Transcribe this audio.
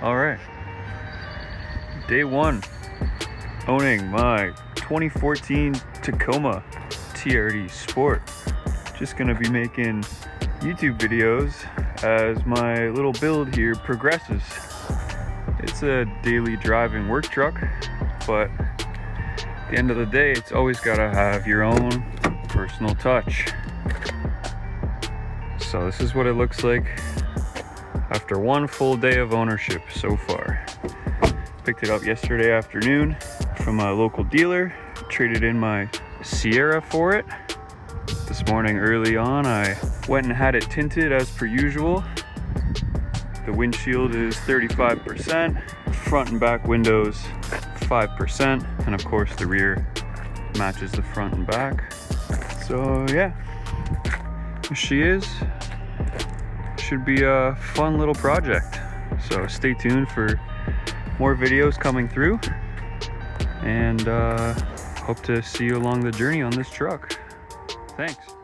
All right, day one, owning my 2014 Tacoma TRD Sport. Just gonna be making YouTube videos as my little build here progresses. It's a daily driving work truck, but at the end of the day, it's always gotta have your own personal touch. So this is what it looks like after one full day of ownership so far. Picked it up yesterday afternoon from a local dealer, traded in my Sierra for it. This morning early on, I went and had it tinted as per usual. The windshield is 35%, front and back windows 5%, and of course the rear matches the front and back. So yeah, here she is. Should be a fun little project. So stay tuned for more videos coming through, and hope to see you along the journey on this truck. Thanks.